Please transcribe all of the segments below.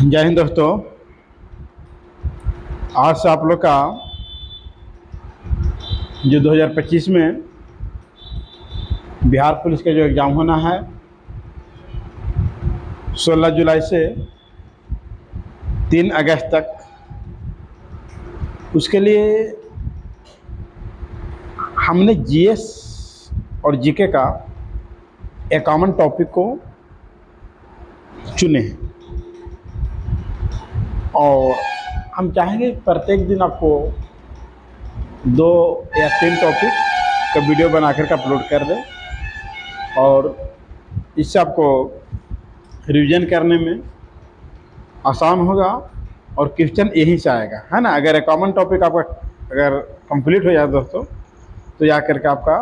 जय हिंद दोस्तों। आज से आप लोग का जो 2025 में बिहार पुलिस का जो एग्ज़ाम होना है 16 जुलाई से 3 अगस्त तक, उसके लिए हमने जीएस और जीके का एक कॉमन टॉपिक को चुने हैं और हम चाहेंगे प्रत्येक दिन आपको 2 या 3 टॉपिक का वीडियो बना कर के अपलोड कर दें और इससे आपको रिवीजन करने में आसान होगा और क्वेश्चन यहीं से आएगा, है ना। अगर एक कॉमन टॉपिक आपका अगर कंप्लीट हो जाए दोस्तों, तो जा करके आपका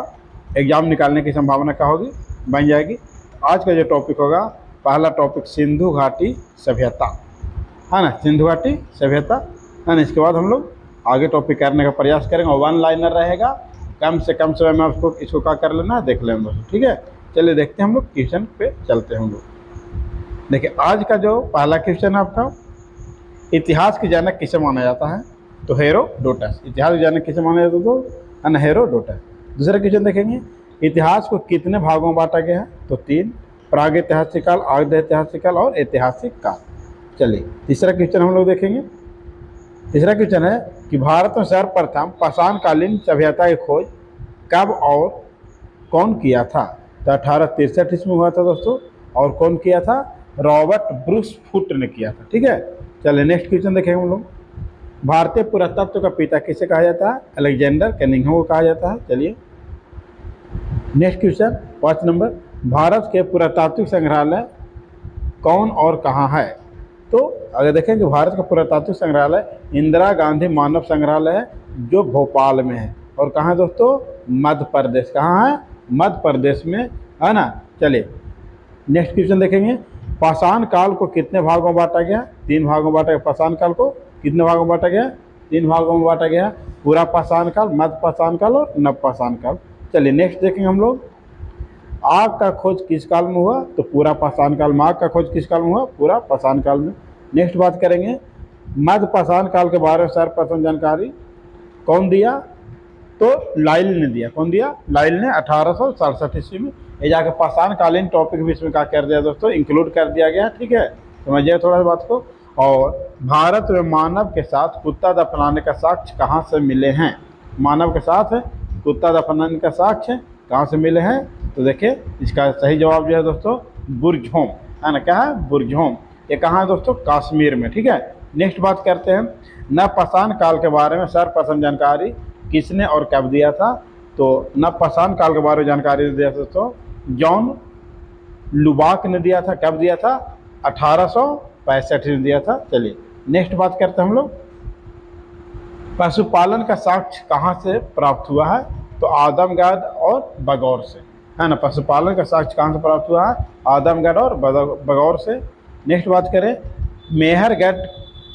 एग्ज़ाम निकालने की संभावना क्या होगी, बन जाएगी। आज का जो टॉपिक होगा, पहला टॉपिक सिंधु घाटी सभ्यता, है ना, सिंधु घाटी सभ्यता, है ना। इसके बाद हम लोग आगे टॉपिक करने का प्रयास करेंगे और 1 लाइनर रहेगा। कम से कम समय में आपको इसको क्या कर लेना है, देख लेंगे दोस्तों, ठीक है। चलिए देखते हैं, हम लोग क्वेश्चन पे चलते हैं। हम लोग देखिए, आज का जो पहला क्वेश्चन है आपका, इतिहास के जनक किसे माना जाता है, तो हेरोडोटस। इतिहास के जनक किसे माना जाता है, तो हेरोडोटस। दूसरा क्वेश्चन देखेंगे, इतिहास को कितने भागों में बांटा गया है, तो 3, प्रागैतिहासिक काल, अर्ध ऐतिहासिक काल और ऐतिहासिक काल। चलिए तीसरा क्वेश्चन हम लोग देखेंगे। तीसरा क्वेश्चन है कि भारत में सर्वप्रथम पाषाणकालीन सभ्यता की खोज कब और कौन किया था, तो 1863 ईस्वी में हुआ था दोस्तों। और कौन किया था, रॉबर्ट ब्रूस फुट ने किया था, ठीक है। चलिए नेक्स्ट क्वेश्चन देखेंगे हम लोग। भारतीय पुरातत्व का पिता किसे कहा जाता है, अलेक्जेंडर कनिंघम को कहा जाता है। चलिए नेक्स्ट क्वेश्चन 5 नंबर, भारत के पुरातात्विक संग्रहालय कौन और कहाँ है, तो अगर देखें कि भारत का पुरातात्विक संग्रहालय इंदिरा गांधी मानव संग्रहालय है, जो भोपाल में है। और कहाँ है दोस्तों, मध्य प्रदेश। कहाँ है, मध्य प्रदेश में, है ना। चलिए नेक्स्ट क्वेश्चन देखेंगे, पाषाण काल को कितने भागों में बांटा गया, 3 भागों में बांटा गया। पाषाण काल को कितने भागों में बांटा गया, 3 भागों में बांटा गया। पूरा पाषाण काल, मध्य पाषाण काल और नव पाषाण काल। चलिए नेक्स्ट देखेंगे हम लोग, आग का खोज किस काल में हुआ, तो पूरा पाषाण काल में। आग का खोज किस काल में हुआ, पूरा पाषाण काल में। नेक्स्ट बात करेंगे, मध्य पाषाण काल के बारे में सर्वप्रथम जानकारी कौन दिया, तो लाइल ने दिया। कौन दिया, लाइल ने 1867 ईस्वी में। ये जाकर पाषाण कालीन टॉपिक भी इसमें क्या कर दिया दोस्तों, इंक्लूड कर दिया गया, ठीक है। समझिए थोड़ा सा बात को। और भारत में मानव के साथ कुत्ता दफनाने का साक्ष्य कहाँ से मिले हैं, मानव के साथ कुत्ता दफनाने का साक्ष्य कहाँ से मिले हैं, तो देखिए इसका सही जवाब जो है दोस्तों, बुरज़ोम, है ना। क्या है, बुरज़ोम। ये कहाँ है दोस्तों, कश्मीर में, ठीक है। नेक्स्ट बात करते हैं, नवपाषाण काल के बारे में सर्वप्रथम जानकारी किसने और कब दिया था, तो नवपाषाण काल के बारे में जानकारी दिया था दोस्तों, जॉन लुबाक ने दिया था। कब दिया था, 1865 में दिया था। चलिए नेक्स्ट बात करते हैं हम लोग, पशुपालन का साक्ष्य कहाँ से प्राप्त हुआ है, तो आदमगढ़ और बगौर से, है ना। पशुपालन का साक्ष्य कहाँ से प्राप्त हुआ है, आदमगढ़ और बगौर से। नेक्स्ट बात करें, मेहरगढ़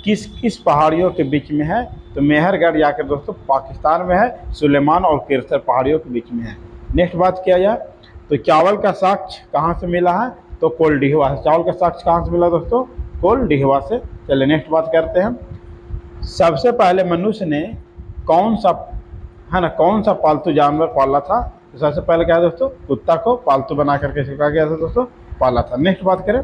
किस किस पहाड़ियों के बीच में है, तो मेहरगढ़ जाकर दोस्तों पाकिस्तान में है, सुलेमान और किरसर पहाड़ियों के बीच में है। नेक्स्ट बात किया जाए तो चावल का साक्ष्य कहाँ से मिला है, तो कोलडीहवा से। चावल का साक्ष्य कहाँ से मिला दोस्तों, कोलडीहवा से। चलिए नेक्स्ट बात करते हैं, सबसे पहले मनुष्य ने कौन सा, है ना, कौन सा पालतू जानवर पाला था, तो सबसे पहले क्या है दोस्तों, कुत्ता को पालतू बना करके सिखाया गया था दोस्तों, पाला था। नेक्स्ट बात करें,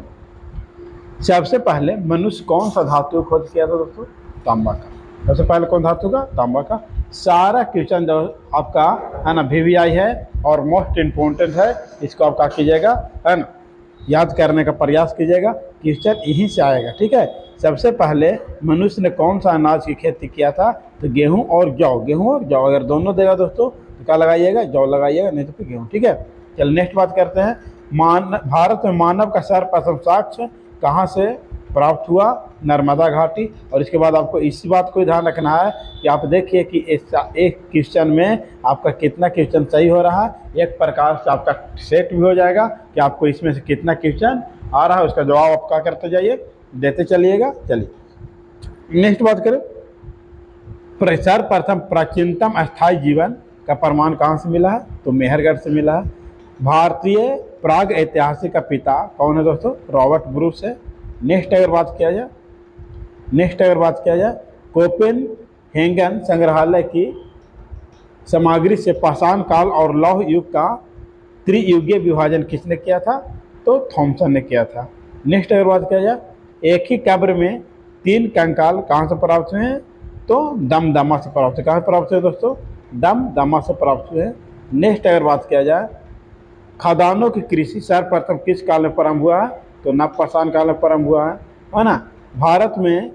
सबसे पहले मनुष्य कौन सा धातु खोज किया था दोस्तों, तांबा का। सबसे पहले कौन धातु का, तांबा का। सारा क्वेश्चन जो आपका, है ना, VVI है और मोस्ट इम्पोर्टेंट है, इसको आप क्या कीजिएगा, है ना, याद करने का प्रयास कीजिएगा, क्वेश्चन यहीं से आएगा, ठीक है। सबसे पहले मनुष्य ने कौन सा अनाज की खेती किया था, तो गेहूं और जौ। गेहूं और जौ अगर दोनों देगा दोस्तों तो क्या लगाइएगा, जौ लगाइएगा, नहीं तो फिर गेहूं, ठीक है। चलिए नेक्स्ट बात करते हैं, भारत में मानव का सर्वप्रथम साक्ष्य कहाँ से प्राप्त हुआ, नर्मदा घाटी। और इसके बाद आपको इसी बात को ध्यान रखना है कि आप देखिए कि एक क्वेश्चन में आपका कितना क्वेश्चन सही हो रहा है, एक प्रकार से आपका सेट भी हो जाएगा कि आपको इसमें से कितना क्वेश्चन आ रहा है, उसका जवाब आप क्या करते जाइए, देते चलिएगा। चलिए नेक्स्ट बात करें, सर्वप्रथम प्राचीनतम अस्थायी जीवन का प्रमाण कहाँ से मिला है, तो मेहरगढ़ से मिला है। भारतीय प्राग ऐतिहासिक का पिता कौन है दोस्तों, रॉबर्ट ब्रूस है। नेक्स्ट अगर बात किया जाए नेक्स्ट अगर बात किया जाए, कोपेनहेगन संग्रहालय की सामग्री से पाषाण काल और लौह युग का त्रियुगीय विभाजन किसने किया था? तो थॉमसन ने किया था। नेक्स्ट अगर बात किया जाए, एक ही कब्र में 3 कंकाल कहाँ से प्राप्त हुए हैं? तो दमदमा से प्राप्त हुए। कहाँ से प्राप्त हुए दोस्तों? दमदमा से प्राप्त हुए। नेक्स्ट अगर बात किया जाए, खदानों की कृषि सर्वप्रथम किस काल में प्रारंभ हुआ है? तो नवपाषाण काल में प्रारंभ हुआ है ना। भारत में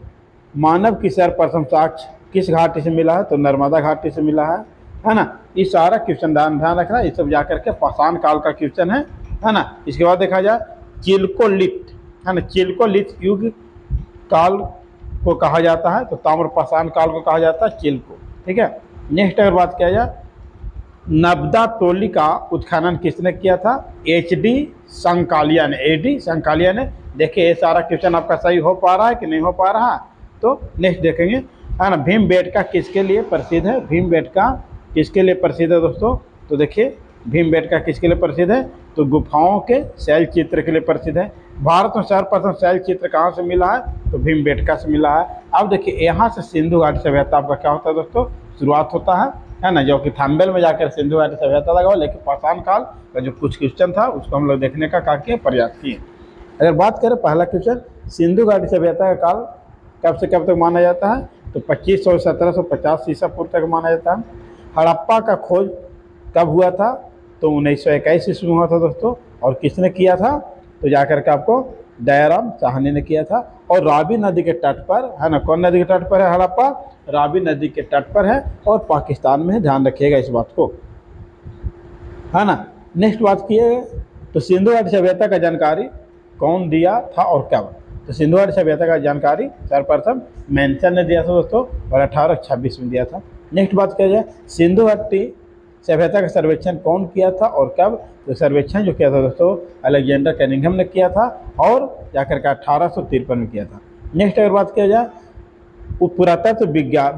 मानव की सर्वप्रथम साक्ष्य किस घाटी से मिला है? तो नर्मदा घाटी से मिला है ना। ये सारा क्वेश्चन ध्यान रखना, ये सब जाकर के पाषाण काल का क्वेश्चन है ना। इसके बाद देखा जाए, चिल्कोलिथ है ना, चिल्कोलिथ युग काल को कहा जाता है, तो ताम्रपाषाण काल को कहा जाता है चिल्को, ठीक है। नेक्स्ट अगर बात किया जाए, नर्मदा टोली का उत्खनन किसने किया था? HD संकालिया ने। HD संकालिया ने। देखिए ये सारा क्वेश्चन आपका सही हो पा रहा है कि नहीं हो पा रहा है? तो नेक्स्ट देखेंगे, है ना। भीमबेटका किसके लिए प्रसिद्ध है? भीमबेटका किसके लिए प्रसिद्ध है दोस्तों? तो देखिए भीमबेटका किसके लिए प्रसिद्ध है? तो गुफाओं के शैल चित्र के लिए प्रसिद्ध है। भारत में सर्वप्रथम शैल चित्र कहाँ से मिला है? तो भीमबेटका से मिला है। अब देखिए यहाँ से सिंधु घाटी सभ्यता आपका क्या होता है दोस्तों? शुरुआत होता है ना, जो कि थंबनेल में जाकर सिंधु घाटी सभ्यता लगा हुआ, लेकिन पाषाण काल का जो कुछ क्वेश्चन था उसको हम लोग देखने का क्या किया? प्रयास किए। अगर बात करें पहला क्वेश्चन, सिंधु घाटी सभ्यता का काल कब से कब तक माना जाता है? तो 2500 से 1750 ईसा पूर्व तक माना जाता है। हड़प्पा का खोज कब हुआ था? तो 1921 ईस्वी में हुआ था दोस्तों। और किसने किया था? तो जाकर के आपको दयाराम साहनी ने किया था। और रावी नदी के तट पर है ना, कौन नदी के तट पर है हड़प्पा? रावी नदी के तट पर है और पाकिस्तान में है, ध्यान रखिएगा इस बात को, है ना। नेक्स्ट बात किए तो सिंधु घाटी सभ्यता का जानकारी कौन दिया था और कब? तो सिंधु घाटी सभ्यता का जानकारी सर्वप्रथम मेंशन ने दिया था दोस्तों, और 1826 में दिया था। नेक्स्ट बात किया जाए, सिंधु घाटी सभ्यता का सर्वेक्षण कौन किया था और कब? तो सर्वेक्षण जो किया था दोस्तों अलेक्जेंडर कनिंघम ने किया था, और जाकर के 1853 में किया था। नेक्स्ट अगर बात किया जाए, पुरातत्व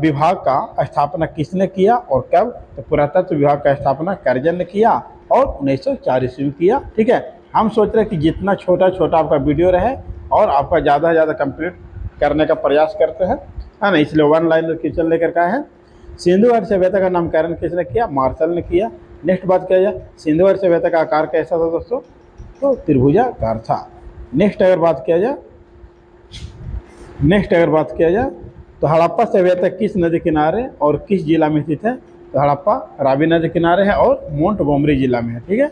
विभाग का स्थापना किसने किया और कब? तो पुरातत्व विभाग का स्थापना कर्जन ने किया और 1904 ईस्वी में किया, ठीक है। हम सोच रहे हैं कि जितना छोटा छोटा आपका वीडियो रहे और आपका ज़्यादा से ज़्यादा कंप्लीट करने का प्रयास करते हैं, है ना, इसलिए 1 लाइनर क्वेश्चन लेकर के आए हैं। सिंधु घाटी सभ्यता का नामकरण किसने किया? मार्शल ने किया। नेक्स्ट बात किया जाए, सिंधु घाटी सभ्यता का आकार कैसा था दोस्तों? तो त्रिभुजाकार था। नेक्स्ट अगर बात किया जाए, तो हड़प्पा सभ्यता किस नदी किनारे और किस जिला में स्थित है? तो हड़प्पा रावी नदी किनारे है और मोंटगोमरी जिला में है, ठीक है।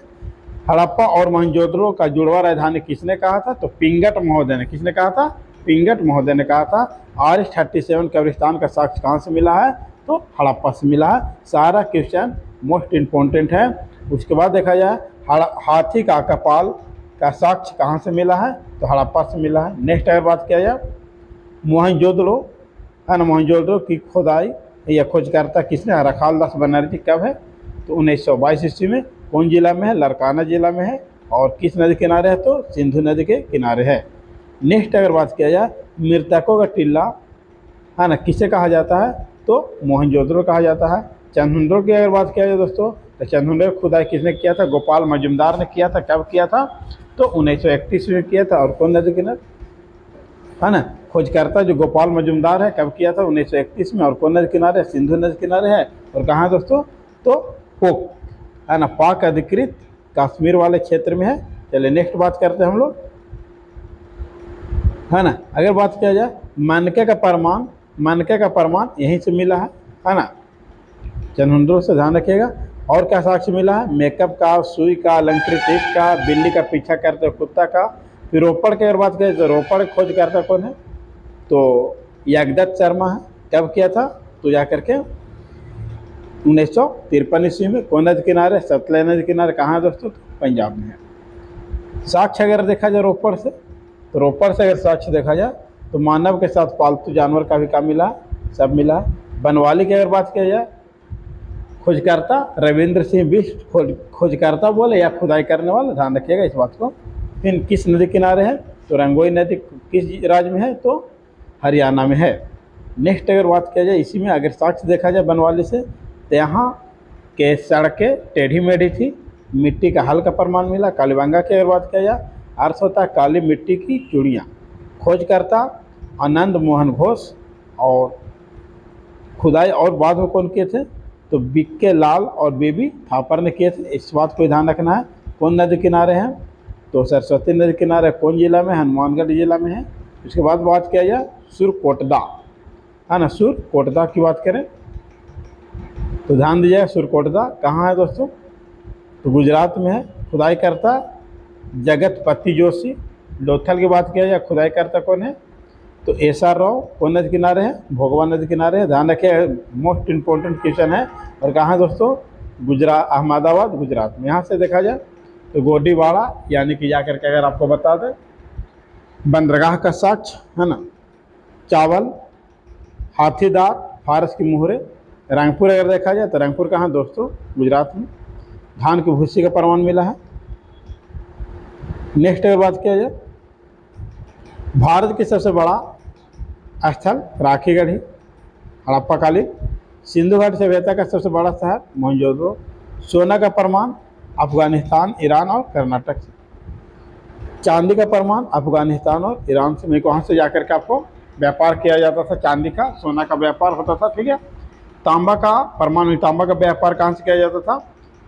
हड़प्पा और मोहनजोदड़ो का जुड़वा राजधानी किसने कहा था? तो पिंगट महोदय ने। किसने कहा था? पिंगट महोदय ने कहा था। RS-37 कब्रिस्तान का साक्ष्य कहाँ से मिला है? तो हड़प्पा से मिला है। सारा क्वेश्चन मोस्ट इम्पोर्टेंट है। उसके बाद देखा जाए, हाथी का कपाल का साक्ष्य कहाँ से मिला है? तो हड़प्पा से मिला है। नेक्स्ट अगर बात किया जाए, मोहनजोदड़ो है ना, मोहनजोदड़ो की खुदाई या खोजकर्ता किसने? रखाल दास बनर्जी। कब है? तो 1922 ईस्वी में। कौन जिला में है? लरकाना जिला में है। और किस नदी किनारे है? तो सिंधु नदी के किनारे है। नेक्स्ट अगर बात किया जाए, मृतकों का टिल्ला है ना किसे कहा जाता है? तो मोहनजोदड़ो कहा जाता है। चंदनद्रो की अगर बात किया जाए दोस्तों, तो चंदनद्रो की खुदाई किसने किया था? गोपाल मजुमदार ने किया था। कब किया था? तो 1931 में किया था। और कौन नदी किनारे है ना, खोजकर्ता जो गोपाल मजुमदार है, कब किया था? 1931 में। और कौन नदी किनारे? सिंधु नदी किनारे है। और कहाँ है दोस्तों? तो पोक है ना, पाक अधिकृत कश्मीर वाले क्षेत्र में है। चलिए नेक्स्ट बात करते हैं हम लोग, है ना। अगर बात किया जाए, मनके का प्रमाण यहीं से मिला है ना, चंदनद्रो से, ध्यान रखिएगा। और क्या साक्ष्य मिला है? मेकअप का, सुई का, अलंकृत ईंट का, बिल्ली का पीछा करते कुत्ता का। फिर रोपड़ की अगर बात करें तो रोपड़ खोज करता कौन है? तो यागदत्त शर्मा है। कब किया था? तो जाकर के 1953 ईस्वी में। कौन नदी किनारे? सतलज नदी किनारे। कहाँ है दोस्तों? पंजाब में है। साक्ष्य अगर देखा जाए रोपड़ से, तो रोपड़ से अगर साक्ष्य देखा जाए तो मानव के साथ पालतू जानवर का भी काम मिला, सब मिला। बनवाली की अगर बात किया जाए, खोजकर्ता रविंद्र सिंह बिष्ट खोजकर्ता बोले या खुदाई करने वाले, ध्यान रखिएगा इस बात को। फिर किस नदी किनारे है? तो रंगोई नदी किस राज्य में है? तो हरियाणा में है। नेक्स्ट अगर बात किया जाए, इसी में अगर साक्ष्य देखा जाए बनवाली से, तो यहाँ के सड़कें टेढ़ी मेढ़ी थी, मिट्टी का हल का प्रमाण मिला। कालीबंगा की अगर बात किया जाए, अर्थ होता है काली मिट्टी की चूड़ियाँ। खोजकर्ता आनंद मोहन घोष। और खुदाई और बाद में कौन किए थे? तो बीके लाल और बेबी थापर ने किए थे। इस बात को ध्यान रखना है। कौन नदी किनारे हैं? तो सरस्वती नदी किनारे कौन जिला में? हनुमानगढ़ जिला में है। उसके बाद बात किया जाए सुरकोटदा, है ना, सुरकोटदा की बात करें तो ध्यान दीजिए, सुरकोटदा कहाँ है दोस्तों? तो गुजरात में है। खुदाई करता जगतपति जोशी। लोथल की बात किया जाए, खुदाई करता कौन है? तो एसआर राव। कौन नदी किनारे हैं? भोगवा नदी किनारे है। ध्यान रखिए, मोस्ट इम्पोर्टेंट क्वेश्चन है। और कहाँ है दोस्तों? गुजरात, अहमदाबाद गुजरात में। यहाँ से देखा जाए तो गोडीवाड़ा, यानी कि जाकर के अगर आपको बता दें बंदरगाह का साक्ष्य, है ना, चावल, हाथीदार, फारस की मुहरे। रंगपुर अगर देखा जाए तो रंगपुर कहाँ दोस्तों? गुजरात में। धान की भूसी का प्रमाण मिला है। नेक्स्ट अगर बात किया जाए भारत की सबसे बड़ा स्थल राखीगढ़ी, हड़प्पाकालीन। सिंधु घाटी सभ्यता का सबसे बड़ा शहर मोहनजोदड़ो। सोना का प्रमाण अफगानिस्तान, ईरान और कर्नाटक से। चांदी का प्रमाण अफगानिस्तान और ईरान से। मैं वहाँ से जाकर के आपको व्यापार किया जाता था, चांदी का, सोना का व्यापार होता था, ठीक है। तांबा का प्रमाण, तांबा का व्यापार कहाँ से किया जाता था?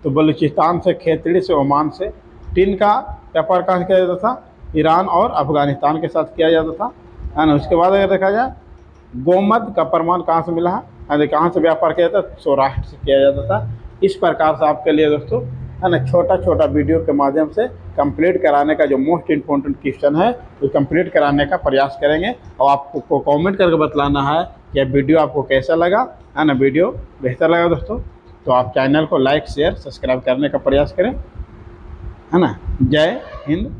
तो बलूचिस्तान से, खेतड़ी से, ओमान से। टिन का व्यापार कहाँ से किया जाता था? ईरान और अफगानिस्तान के साथ किया जाता था, है ना। उसके बाद अगर देखा जाए गोमद का प्रमाण कहाँ से मिला है? कहाँ से व्यापार किया जाता? सौराष्ट्र से किया जाता था। इस प्रकार से आपके लिए दोस्तों, है ना, छोटा छोटा वीडियो के माध्यम से कंप्लीट कराने का जो मोस्ट इम्पोर्टेंट क्वेश्चन है वो कंप्लीट कराने का प्रयास करेंगे। और आपको कमेंट करके बतलाना है कि वीडियो आपको कैसा लगा, है ना। वीडियो बेहतर लगा दोस्तों तो आप चैनल को लाइक, शेयर, सब्सक्राइब करने का प्रयास करें, है ना। जय हिंद।